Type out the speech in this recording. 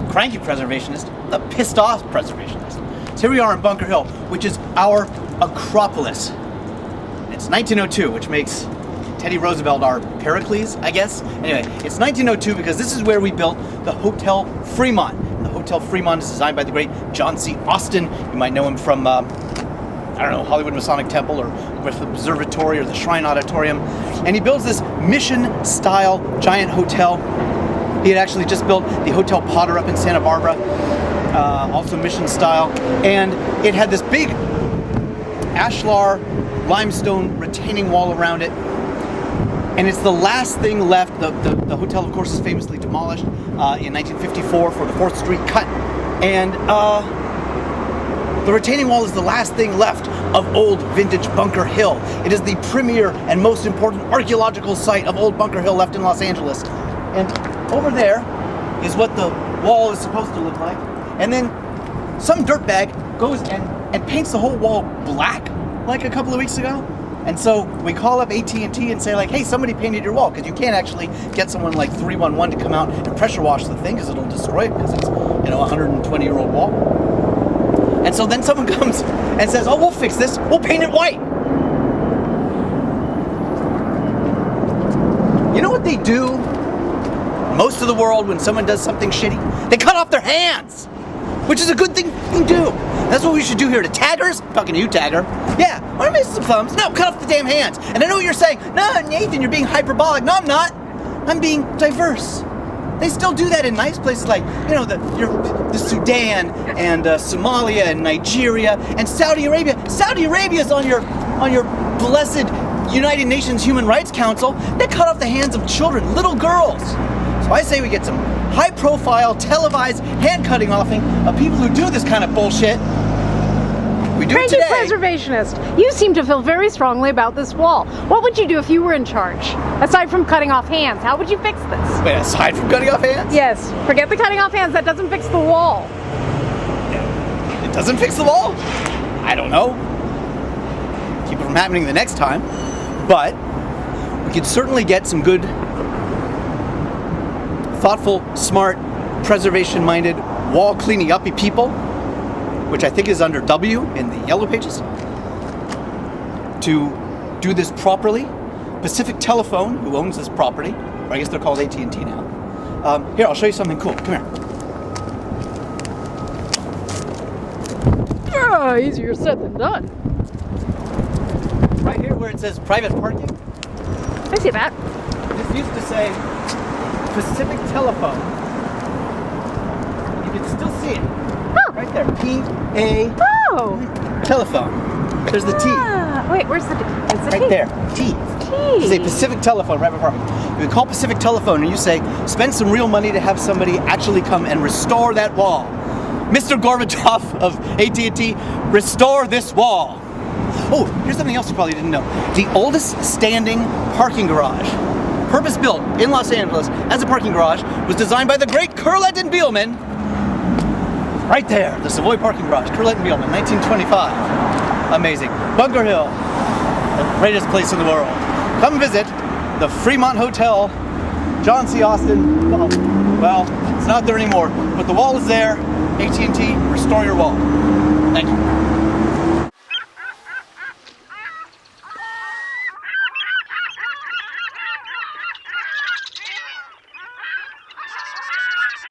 Cranky Preservationist, the pissed off preservationist. So here we are in Bunker Hill, which is our Acropolis. It's 1902, which makes Teddy Roosevelt our Pericles, I guess. Anyway, it's 1902 because this is where we built the Hotel Fremont. And the Hotel Fremont is designed by the great John C. Austin. You might know him from, I don't know, Hollywood Masonic Temple or with the Observatory or the Shrine Auditorium. And he builds this mission-style giant hotel. He had actually just built the Hotel Potter up in Santa Barbara, also mission style. And it had this big ashlar limestone retaining wall around it. And it's the last thing left. The hotel, of course, is famously demolished in 1954 for the 4th Street cut. And the retaining wall is the last thing left of old vintage Bunker Hill. It is the premier and most important archaeological site of old Bunker Hill left in Los Angeles. And over there is what the wall is supposed to look like. And then some dirtbag goes and paints the whole wall black like a couple of weeks ago. And so we call up AT&T and say like, hey, somebody painted your wall, because you can't actually get someone like 311 to come out and pressure wash the thing because it'll destroy it because it's, you know, a 120-year-old wall. And so then someone comes and says, oh, we'll fix this. We'll paint it white. You know what they do most of the world when someone does something shitty? They cut off their hands, which is a good thing to do. That's what we should do here to taggers. I'm talking to you, tagger. Yeah, want to make some thumbs? No, cut off the damn hands. And I know what you're saying. No, Nathan, you're being hyperbolic. No, I'm not. I'm being diverse. They still do that in nice places like, you know, the Sudan and Somalia and Nigeria and Saudi Arabia. Saudi Arabia is on your blessed United Nations Human Rights Council. They cut off the hands of children, little girls. So I say we get some high-profile, televised hand-cutting offing of people who do this kind of bullshit. We do it today. Cranky Preservationist, you seem to feel very strongly about this wall. What would you do if you were in charge? Aside from cutting off hands, how would you fix this? Wait, aside from cutting off hands? Yes, forget the cutting off hands, that doesn't fix the wall. It doesn't fix the wall? I don't know. Keep it from happening the next time. But we could certainly get some good, thoughtful, smart, preservation-minded, wall-cleaning-uppy people, which I think is under W in the yellow pages, to do this properly. Pacific Telephone, who owns this property, or I guess they're called AT&T now. Here, I'll show you something cool. Come here. Easier said than done. Right here where it says private parking, I see that. this used to say Pacific Telephone. You can still see it. Oh. Right there. P-A telephone. There's the T. Wait, where's the T? It's the Right T. there. T. T. You say Pacific Telephone, right before me. You call Pacific Telephone and you say, spend some real money to have somebody actually come and restore that wall. Mr. Gorbachev of AT&T, restore this wall. Oh, here's something else you probably didn't know. The oldest standing parking garage, purpose-built in Los Angeles as a parking garage, was designed by the great Curlett and Beelman. Right there, the Savoy parking garage, Curlett and Beelman, 1925. Amazing. Bunker Hill, the greatest place in the world. Come visit the Fremont Hotel, John C. Austin. Well, it's not there anymore, but the wall is there. AT&T, restore your wall.